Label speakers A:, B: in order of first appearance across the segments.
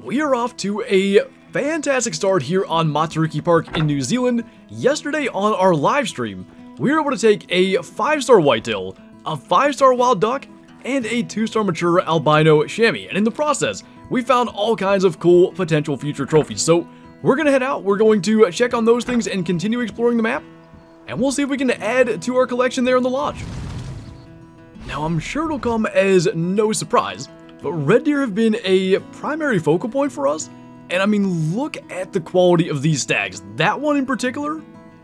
A: we are off to a fantastic start here on Matariki Park in New Zealand. Yesterday on our live stream, we were able to take a 5-star whitetail, a 5-star wild duck, and a 2-star mature albino chamois. And in the process, we found all kinds of cool potential future trophies. So we're going to head out, we're going to check on those things and continue exploring the map. And we'll see if we can add to our collection there in the lodge. Now I'm sure it'll come as no surprise, but red deer have been a primary focal point for us. And I mean, look at the quality of these stags. That one in particular,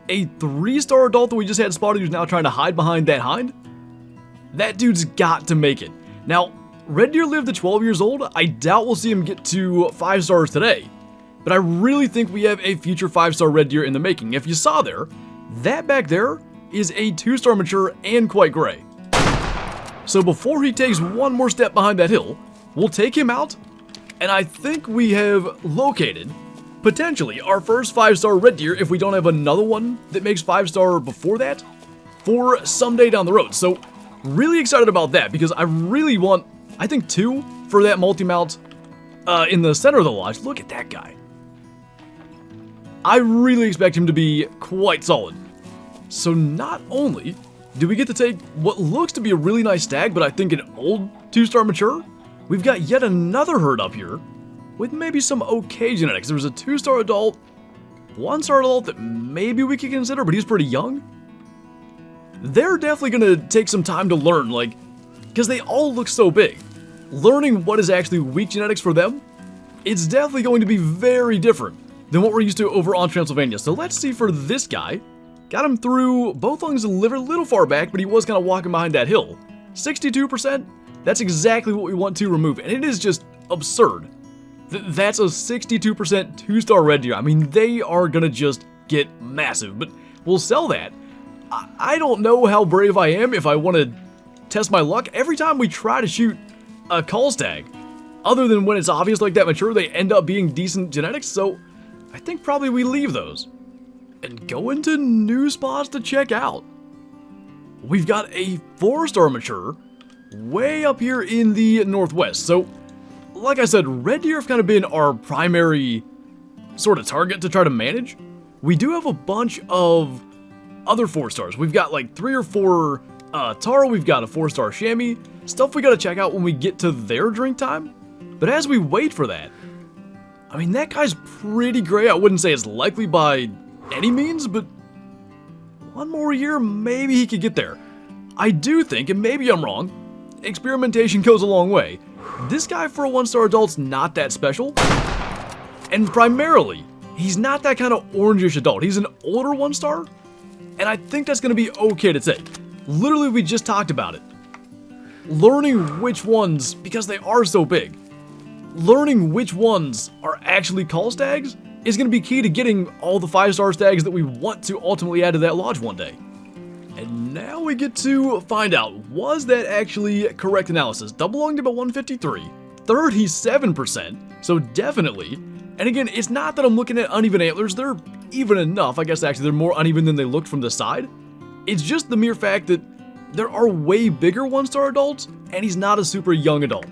A: a 3-star adult that we just had spotted who's now trying to hide behind that hind. That dude's got to make it. Now, red deer lived to 12 years old. I doubt we'll see him get to 5 stars today, but I really think we have a future 5-star red deer in the making. If you saw there, that back there is a 2-star mature and quite gray. So before he takes one more step behind that hill, we'll take him out, and I think we have located, potentially, our first 5-star red deer if we don't have another one that makes 5-star before that, for someday down the road. So, really excited about that, because I really want, I think 2 for that multi-mount in the center of the lodge. Look at that guy. I really expect him to be quite solid. So not only do we get to take what looks to be a really nice stag, but I think an old 2-star mature, we've got yet another herd up here with maybe some okay genetics. There was a 2-star adult, 1-star adult that maybe we could consider, but he's pretty young. They're definitely going to take some time to learn, like, because they all look so big. Learning what is actually weak genetics for them, it's definitely going to be very different than what we're used to over on Transylvania. So let's see for this guy. Got him through both lungs and liver, a little far back, but he was kind of walking behind that hill. 62%, that's exactly what we want to remove, and it is just absurd. That's a 62% 2-star red deer. I mean, they are gonna just get massive, but we'll sell that. I don't know how brave I am if I want to test my luck. Every time we try to shoot a call stag, other than when it's obvious like that mature, they end up being decent genetics, so I think probably we leave those and go into new spots to check out. We've got a 4-star mature way up here in the northwest. So, like I said, red deer have kind of been our primary sort of target to try to manage. We do have a bunch of other 4-stars. We've got like 3 or 4 Tahr, we've got a 4-star chamois, stuff we gotta check out when we get to their drink time. But as we wait for that, I mean, that guy's pretty gray. I wouldn't say it's likely by any means, but one more year, maybe he could get there. I do think, and maybe I'm wrong, experimentation goes a long way. This guy for a 1-star adult's not that special, and primarily, he's not that kind of orangish adult. He's an older 1-star, and I think that's going to be okay to take. Literally, we just talked about it. Learning which ones, because they are so big, learning which ones are actually call stags is going to be key to getting all the 5-star stags that we want to ultimately add to that lodge one day. And now we get to find out, was that actually correct analysis? Double lunged about 153, 37%, so definitely. And again, it's not that I'm looking at uneven antlers, they're even enough. I guess actually they're more uneven than they looked from the side. It's just the mere fact that there are way bigger 1-star adults, and he's not a super young adult.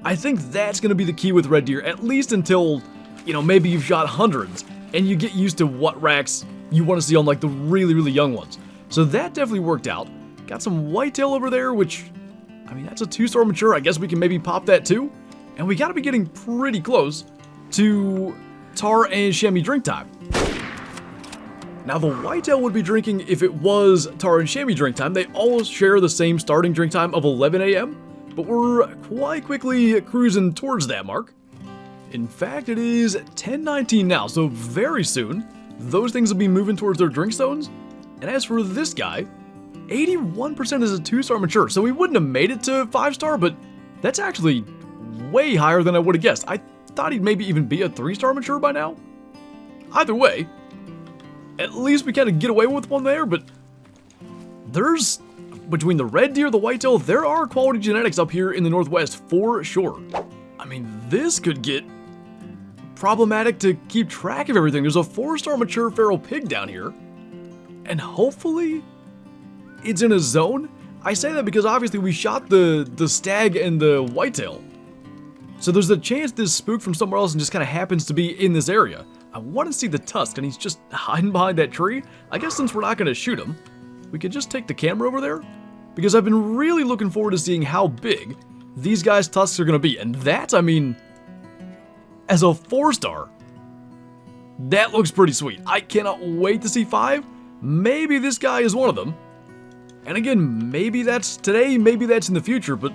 A: I think that's going to be the key with red deer, at least until, you know, maybe you've shot hundreds, and you get used to what racks you want to see on like the really, really young ones. So that definitely worked out. Got some whitetail over there, which, I mean, that's a 2-star mature. I guess we can maybe pop that too. And we got to be getting pretty close to Tahr and chamois drink time. Now, the whitetail would be drinking if it was Tahr and chamois drink time. They all share the same starting drink time of 11 a.m., but we're quite quickly cruising towards that mark. In fact, it is 10:19 now, so very soon, those things will be moving towards their drink zones. And as for this guy, 81% is a 2-star mature, so we wouldn't have made it to 5-star, but that's actually way higher than I would have guessed. I thought he'd maybe even be a 3-star mature by now. Either way, at least we kind of get away with one there, but there's, between the red deer, the whitetail, there are quality genetics up here in the northwest for sure. I mean, this could get problematic to keep track of everything. There's a 4-star mature feral pig down here, and hopefully it's in a zone. I say that because obviously we shot the stag and the whitetail So there's a chance this spook from somewhere else and just kind of happens to be in this area. I want to see the tusk, and he's just hiding behind that tree. I guess since we're not going to shoot him, we could just take the camera over there, because I've been really looking forward to seeing how big these guys' tusks are going to be. And that, I mean, as a 4-star, that looks pretty sweet. I cannot wait to see 5. Maybe this guy is one of them. And again, maybe that's today, maybe that's in the future, but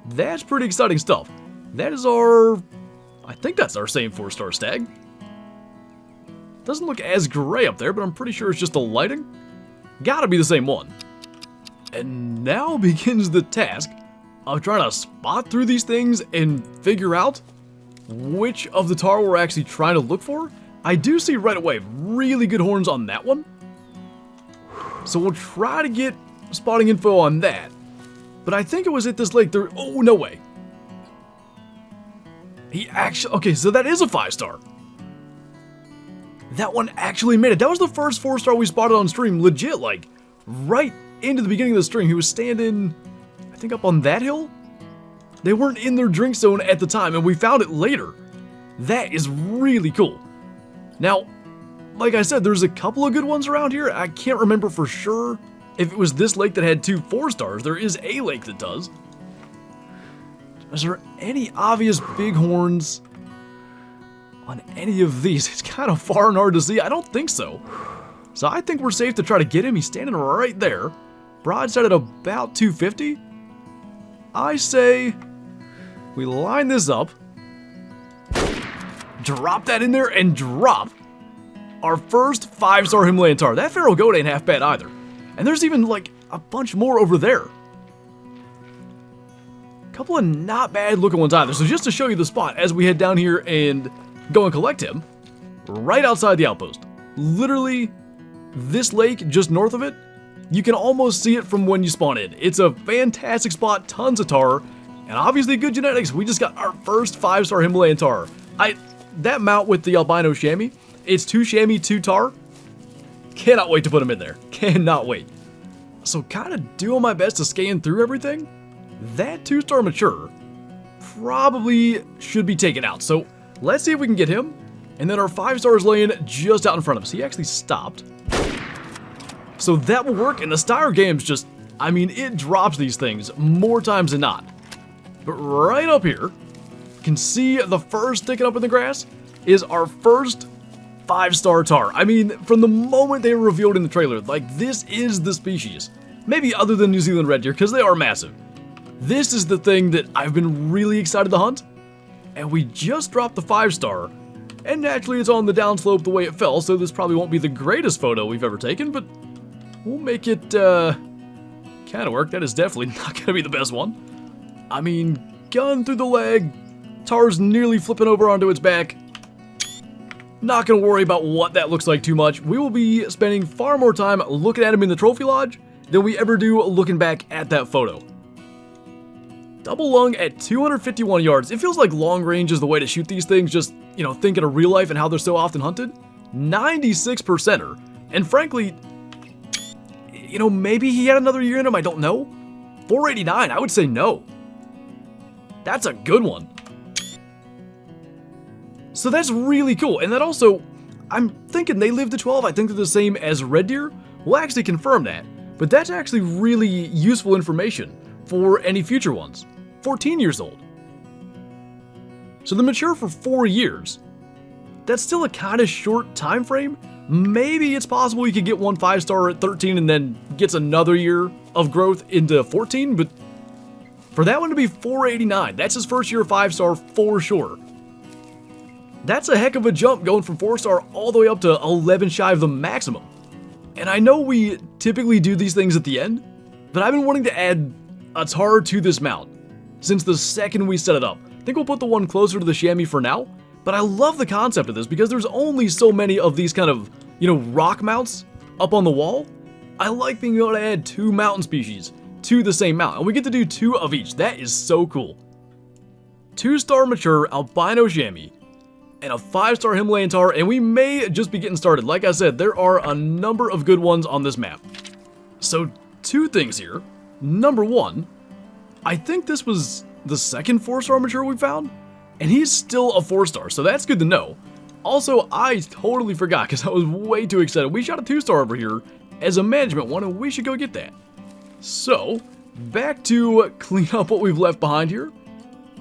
A: that's pretty exciting stuff. That is I think that's our same 4-star stag. Doesn't look as gray up there, but I'm pretty sure it's just the lighting. Gotta be the same one. And now begins the task of trying to spot through these things and figure out which of the tar we're actually trying to look for. I do see right away really good horns on that one. So we'll try to get spotting info on that. But I think it was at this lake there. Oh, no way. He actually, okay, so that is a 5-star. That one actually made it. That was the first 4-star we spotted on stream, legit, like, right into the beginning of the stream. He was standing, I think, up on that hill? They weren't in their drink zone at the time, and we found it later. That is really cool. Now, like I said, there's a couple of good ones around here. I can't remember for sure if it was this lake that had 2 4-stars. There is a lake that does. Is there any obvious bighorns on any of these? It's kind of far and hard to see. I don't think so. So I think we're safe to try to get him. He's standing right there. Broadside at about 250. I say we line this up. Drop that in there and drop our first 5-star Himalayan Tahr. That feral goat ain't half bad either. And there's even like a bunch more over there. Couple of not bad looking ones either. So just to show you the spot as we head down here and go and collect him, right outside the outpost. Literally this lake just north of it, you can almost see it from when you spawn in. It's a fantastic spot, tons of tar, and obviously good genetics. We just got our first 5-star Himalayan Tahr. That mount with the albino chamois, it's 2 chamois, 2 tar. Cannot wait to put him in there. Cannot wait. So kind of doing my best to scan through everything. That 2-star mature probably should be taken out. So let's see if we can get him. And then our 5-star is laying just out in front of us. He actually stopped. So that will work. And the Styr game's just, I mean, it drops these things more times than not. But right up here, you can see the first sticking up in the grass is our first 5-star tar. I mean, from the moment they were revealed in the trailer, like, this is the species. Maybe other than New Zealand red deer, because they are massive. This is the thing that I've been really excited to hunt. And we just dropped the 5-star. And naturally, it's on the downslope the way it fell, so this probably won't be the greatest photo we've ever taken, but we'll make it, kind of work. That is definitely not going to be the best one. I mean, gun through the leg. Tar's nearly flipping over onto its back. Not going to worry about what that looks like too much. We will be spending far more time looking at him in the trophy lodge than we ever do looking back at that photo. Double lung at 251 yards. It feels like long range is the way to shoot these things, just, you know, thinking of real life and how they're so often hunted. 96%er. And frankly, you know, maybe he had another year in him, I don't know. 489, I would say no. That's a good one. So that's really cool. And that also, I'm thinking they live to 12. I think they're the same as red deer. We'll actually confirm that. But that's actually really useful information for any future ones. 14 years old. So they mature for 4 years. That's still a kind of short time frame. Maybe it's possible you could get one 5-star at 13 and then gets another year of growth into 14, but for that one to be 489, that's his first year of 5-star for sure. That's a heck of a jump going from 4-star all the way up to 11 shy of the maximum. And I know we typically do these things at the end, but I've been wanting to add a tar to this mount since the second we set it up. I think we'll put the one closer to the chamois for now, but I love the concept of this because there's only so many of these kind of, you know, rock mounts up on the wall. I like being able to add 2 mountain species to the same mount, and we get to do 2 of each. That is so cool. 2-star mature albino chamois and a 5-star Himalayan Tahr, and we may just be getting started. Like I said, there are a number of good ones on this map. So 2 things here. Number 1, I think this was the second 4-star mature we found, and he's still a 4-star, so that's good to know. Also, I totally forgot because I was way too excited. We shot a 2-star over here as a management one, and we should go get that. So, back to clean up what we've left behind here.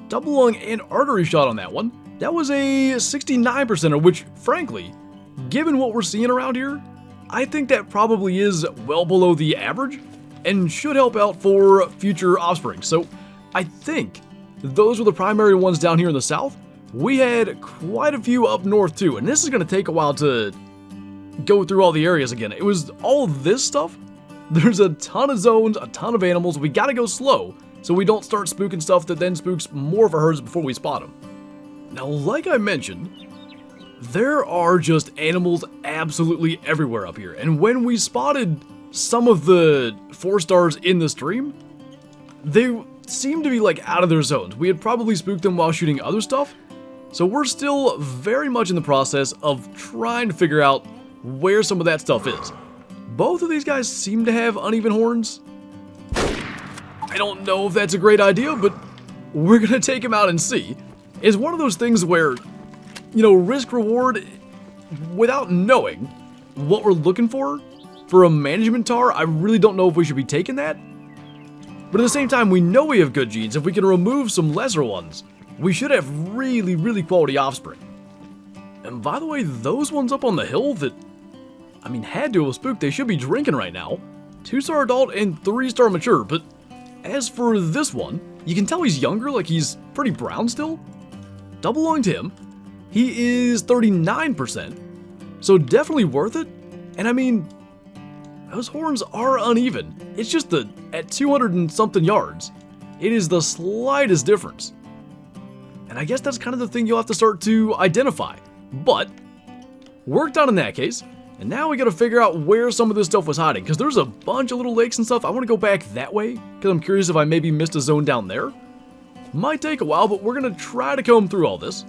A: Double lung and artery shot on that one. That was a 69%, which, frankly, given what we're seeing around here, I think that probably is well below the average and should help out for future offspring. So, I think those were the primary ones down here in the south. We had quite a few up north too, and this is going to take a while to go through all the areas again. It was all this stuff. There's a ton of zones, a ton of animals. We got to go slow so we don't start spooking stuff that then spooks more of our herds before we spot them. Now, like I mentioned, there are just animals absolutely everywhere up here, and when we spotted some of the 4-stars in the stream, they seemed to be like out of their zones. We had probably spooked them while shooting other stuff, so we're still very much in the process of trying to figure out where some of that stuff is. Both of these guys seem to have uneven horns. I don't know if that's a great idea, but we're gonna take him out and see. It's one of those things where, you know, risk reward, without knowing what we're looking for a management tar, I really don't know if we should be taking that. But at the same time, we know we have good genes. If we can remove some lesser ones, we should have really, really quality offspring. And by the way, those ones up on the hill that, I mean, had to have spooked, they should be drinking right now. 2-star adult and 3-star mature, but as for this one, you can tell he's younger, like he's pretty brown still. Double lunged him. He is 39%, so definitely worth it. And I mean, those horns are uneven. It's just that at 200 and something yards, it is the slightest difference. And I guess that's kind of the thing you'll have to start to identify. But, worked on in that case, and now we gotta figure out where some of this stuff was hiding, because there's a bunch of little lakes and stuff. I want to go back that way, because I'm curious if I maybe missed a zone down there. Might take a while, but we're gonna try to comb through all this.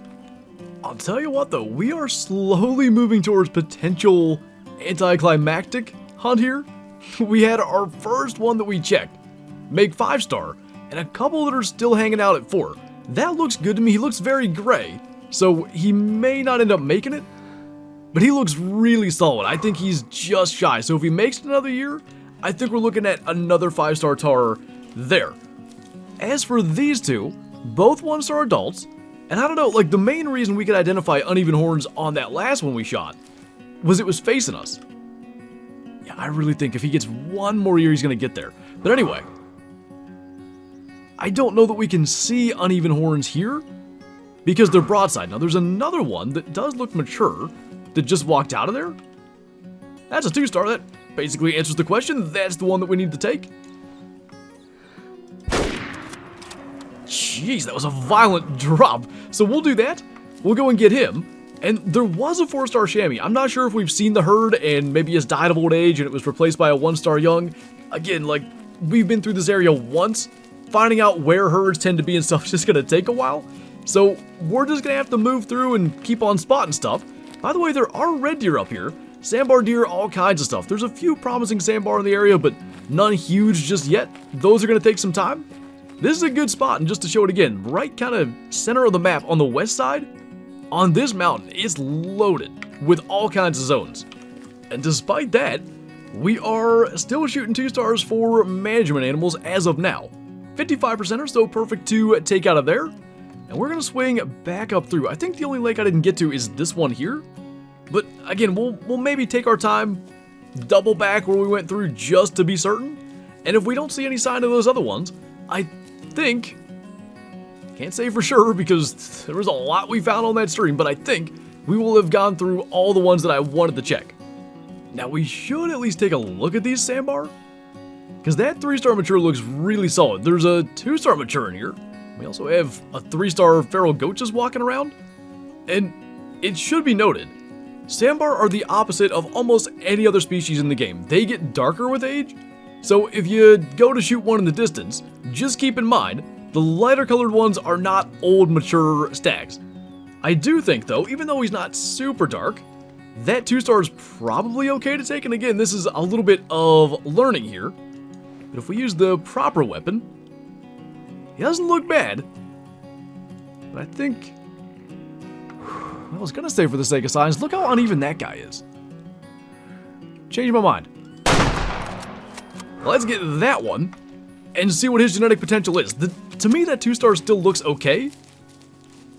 A: I'll tell you what though, we are slowly moving towards potential anticlimactic hunt here. We had our first one that we checked make 5-star, and a couple that are still hanging out at 4. That looks good to me. He looks very gray, so he may not end up making it, but he looks really solid. I think he's just shy, so if he makes it another year, I think we're looking at another 5-star tar there. As for these two, both 1-star adults, and I don't know, like the main reason we could identify uneven horns on that last one we shot was it was facing us. Yeah, I really think if he gets one more year, he's gonna get there. But anyway, I don't know that we can see uneven horns here because they're broadside. Now there's another one that does look mature that just walked out of there. That's a 2-star. That basically answers the question. That's the one that we need to take. Jeez, that was a violent drop. So we'll do that. We'll go and get him. And there was a 4-star chamois. I'm not sure if we've seen the herd and maybe it's died of old age and it was replaced by a 1-star young. Again, like, we've been through this area once. Finding out where herds tend to be and stuff is just gonna take a while. So we're just gonna have to move through and keep on spotting stuff. By the way, there are red deer up here. Sambar deer, all kinds of stuff. There's a few promising sambar in the area, but none huge just yet. Those are gonna take some time. This is a good spot, and just to show it again, right kind of center of the map on the west side, on this mountain, it's loaded with all kinds of zones. And despite that, we are still shooting 2-stars for management animals as of now. 55% are still perfect to take out of there. And we're gonna swing back up through. I think the only lake I didn't get to is this one here. But again, we'll maybe take our time, double back where we went through just to be certain. And if we don't see any sign of those other ones, I think, can't say for sure because there was a lot we found on that stream, but I think we will have gone through all the ones that I wanted to check. Now we should at least take a look at these sambar, because that 3-star mature looks really solid. There's a 2-star mature in here. We also have a 3-star feral goat just walking around. And it should be noted, sambar are the opposite of almost any other species in the game. They get darker with age. So if you go to shoot one in the distance, just keep in mind, the lighter colored ones are not old mature stags. I do think though, even though he's not super dark, that 2-star is probably okay to take. And again, this is a little bit of learning here. But if we use the proper weapon, he doesn't look bad. But I think I was gonna say for the sake of science, look how uneven that guy is. Change my mind. Let's get that one and see what his genetic potential is. To me, that 2-star still looks okay.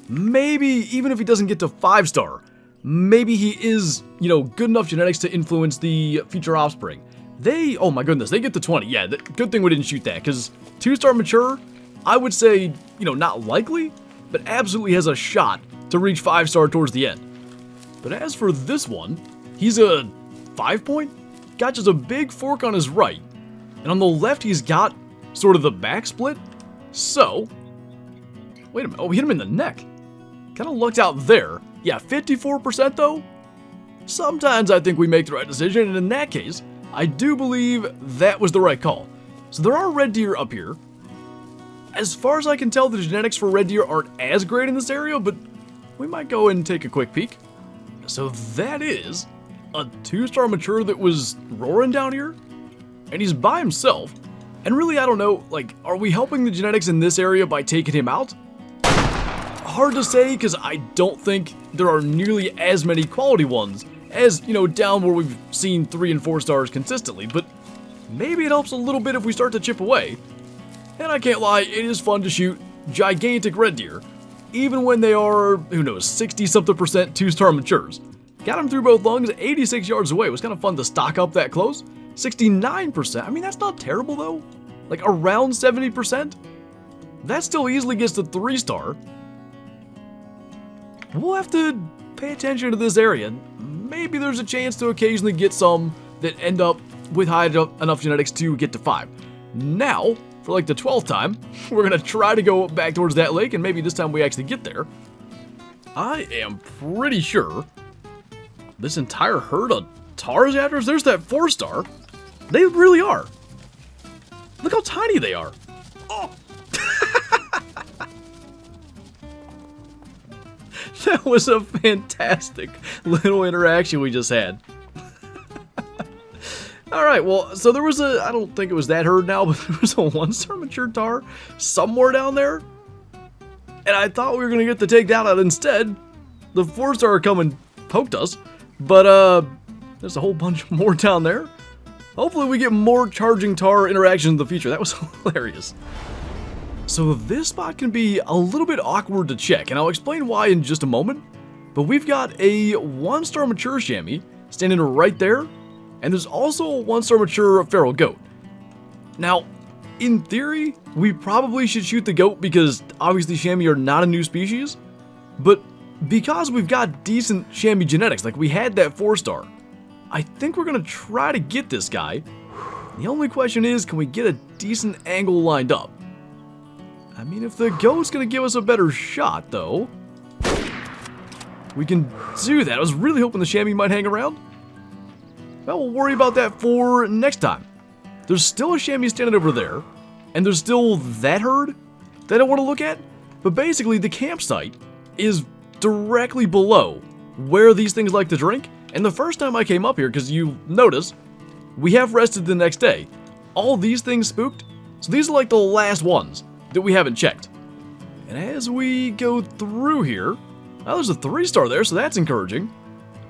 A: Maybe even if he doesn't get to 5-star, maybe he is, you know, good enough genetics to influence the future offspring. Oh my goodness, they get to 20. Yeah, good thing we didn't shoot that, because 2-star mature, I would say, you know, not likely, but absolutely has a shot to reach 5-star towards the end. But as for this one, he's a 5-point, got just a big fork on his right, and on the left he's got sort of the back split. So, wait a minute, oh, we hit him in the neck. Kind of lucked out there. Yeah, 54% though. Sometimes I think we make the right decision, and in that case, I do believe that was the right call. So there are red deer up here. As far as I can tell, the genetics for red deer aren't as great in this area, but we might go and take a quick peek. So that is a 2-star mature that was roaring down here, and he's by himself. And really, I don't know, like, are we helping the genetics in this area by taking him out? Hard to say, because I don't think there are nearly as many quality ones as, you know, down where we've seen 3 and 4 stars consistently, but maybe it helps a little bit if we start to chip away. And I can't lie, it is fun to shoot gigantic red deer, even when they are, who knows, 60-something% 2-star matures. Got him through both lungs, 86 yards away. It was kind of fun to stock up that close. 69%, I mean, that's not terrible though. Like around 70%. That still easily gets to 3-star. We'll have to pay attention to this area. Maybe there's a chance to occasionally get some that end up with high enough genetics to get to 5. Now, for like the 12th time, we're gonna try to go back towards that lake, and maybe this time we actually get there. I am pretty sure this entire herd of Tahrs after us. There's that 4-star. They really are. Look how tiny they are. Oh. That was a fantastic little interaction we just had. Alright, well, so there was I don't think it was that herd now, but there was a 1-star mature Tahr somewhere down there. And I thought we were going to get the takedown out instead. The 4-star come and poked us. But, there's a whole bunch more down there. Hopefully we get more charging Tahr interactions in the future. That was hilarious. So this spot can be a little bit awkward to check, and I'll explain why in just a moment. But we've got a 1-star mature chamois standing right there, and there's also a 1-star mature feral goat. Now, in theory, we probably should shoot the goat because obviously chamois are not a new species, but because we've got decent chamois genetics, like we had that 4-star, I think we're going to try to get this guy. The only question is, can we get a decent angle lined up? I mean, if the goat's going to give us a better shot, though, we can do that. I was really hoping the chamois might hang around. Well, we'll worry about that for next time. There's still a chamois standing over there, and there's still that herd that I want to look at. But basically, the campsite is directly below where these things like to drink. And the first time I came up here, because you notice, we have rested the next day. All these things spooked, so these are like the last ones that we haven't checked. And as we go through here, well, there's a 3-star there, so that's encouraging.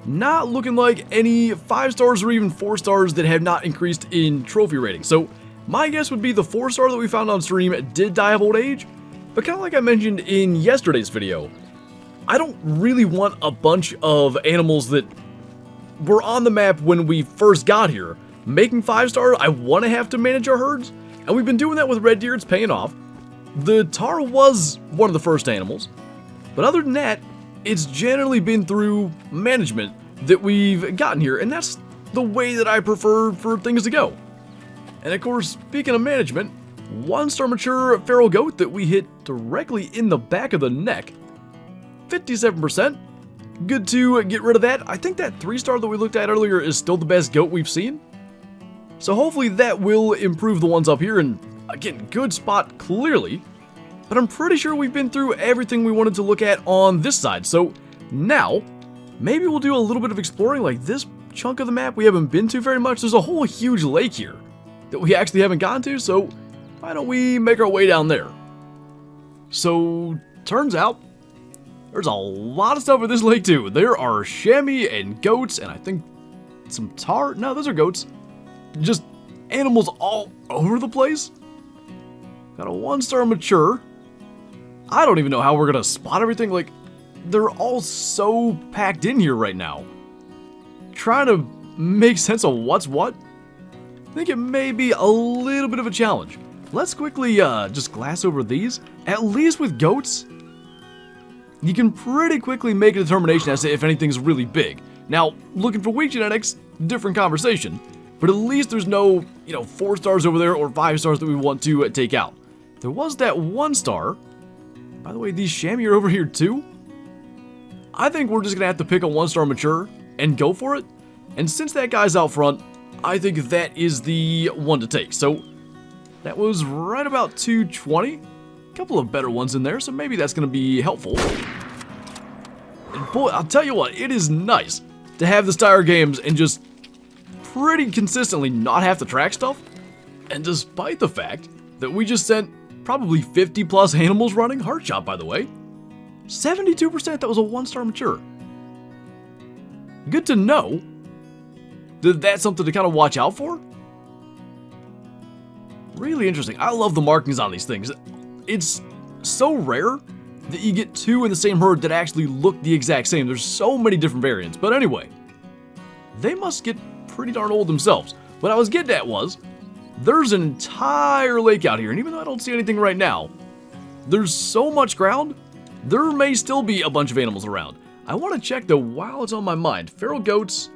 A: Not looking like any 5-stars or even 4-stars that have not increased in trophy rating. So my guess would be the 4-star that we found on stream did die of old age. But kind of like I mentioned in yesterday's video, I don't really want a bunch of animals that were on the map when we first got here. Making 5-star, I want to have to manage our herds. And we've been doing that with red deer, it's paying off. The Tahr was one of the first animals. But other than that, it's generally been through management that we've gotten here, and that's the way that I prefer for things to go. And of course, speaking of management, 1-star mature feral goat that we hit directly in the back of the neck. 57%. Good to get rid of that. I think that 3-star that we looked at earlier is still the best goat we've seen. So hopefully that will improve the ones up here, and again, good spot clearly. But I'm pretty sure we've been through everything we wanted to look at on this side. So now, maybe we'll do a little bit of exploring. Like this chunk of the map we haven't been to very much. There's a whole huge lake here that we actually haven't gotten to. So why don't we make our way down there? So turns out There's a lot of stuff at this lake too. There are chamois and goats, and I think some tar. No, those are goats. Just animals all over the place. Got a 1-star mature. I don't even know how we're gonna spot everything. Like, they're all so packed in here right now. Trying to make sense of what's what. I think it may be a little bit of a challenge. Let's quickly just glass over these. At least with goats, you can pretty quickly make a determination as to if anything's really big. Now, looking for weak genetics, different conversation. But at least there's no, 4 stars over there or 5 stars that we want to take out. There was that 1 star. By the way, these chamois are over here too. I think we're just gonna have to pick a 1-star mature and go for it. And since that guy's out front, I think that is the one to take. So that was right about 220. A couple of better ones in there, so maybe that's gonna be helpful. And boy, I'll tell you what, it is nice to have the Tyre games and just pretty consistently not have to track stuff. And despite the fact that we just sent probably 50 plus animals running, heart shot by the way, 72% that was a 1-star mature. Good to know that that's something to kind of watch out for. Really interesting. I love the markings on these things. It's so rare that you get 2 in the same herd that actually look the exact same. There's so many different variants. But anyway, they must get pretty darn old themselves. What I was getting at was, there's an entire lake out here, and even though I don't see anything right now, there's so much ground, there may still be a bunch of animals around. I want to check though while it's on my mind. Feral goats,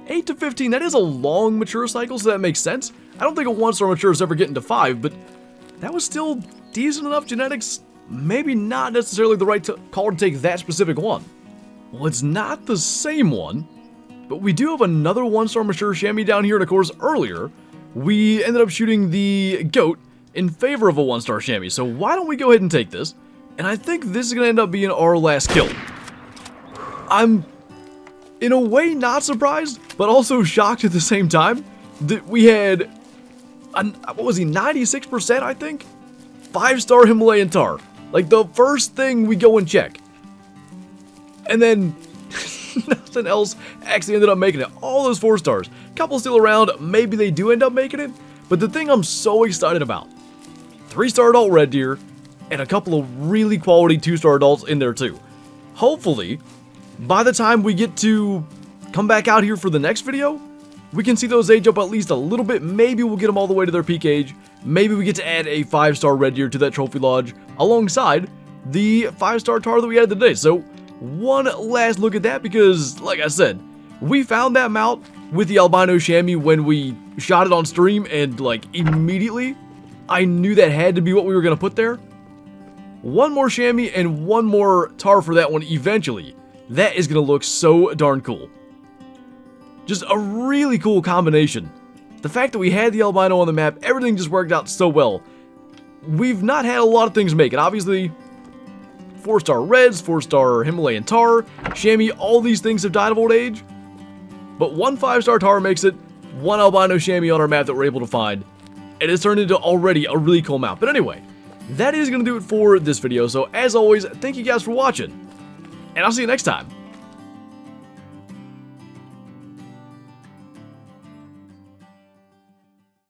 A: 8 to 15, that is a long mature cycle, so that makes sense. I don't think a 1-star mature is ever getting to 5, but that was still decent enough genetics. Maybe not necessarily the right call to take that specific one. Well, it's not the same one, but we do have another 1-star mature chamois down here, and of course earlier, we ended up shooting the goat in favor of a 1-star chamois. So why don't we go ahead and take this? And I think this is going to end up being our last kill. I'm, in a way, not surprised, but also shocked at the same time that we had, what was he, 96%, I think? 5-star Himalayan Tahr. Like, the first thing we go and check. And then nothing else actually ended up making it. All those 4 stars. Couple still around. Maybe they do end up making it. But the thing I'm so excited about, 3-star adult red deer, and a couple of really quality 2-star adults in there too. Hopefully, by the time we get to come back out here for the next video, we can see those age up at least a little bit. Maybe we'll get them all the way to their peak age. Maybe we get to add a 5-star red deer to that trophy lodge alongside the 5-star tar that we had today. So one last look at that, because like I said, we found that mount with the albino chamois when we shot it on stream, and like immediately I knew that had to be what we were going to put there. One more chamois and one more tar for that one eventually. That is going to look so darn cool. Just a really cool combination. The fact that we had the albino on the map, everything just worked out so well. We've not had a lot of things make it. Obviously, 4-star reds, 4-star Himalayan Tahr, chamois, all these things have died of old age. But one 5-star tar makes it, one albino chamois on our map that we're able to find. And it's turned into already a really cool map. But anyway, that is going to do it for this video. So as always, thank you guys for watching. And I'll see you next time.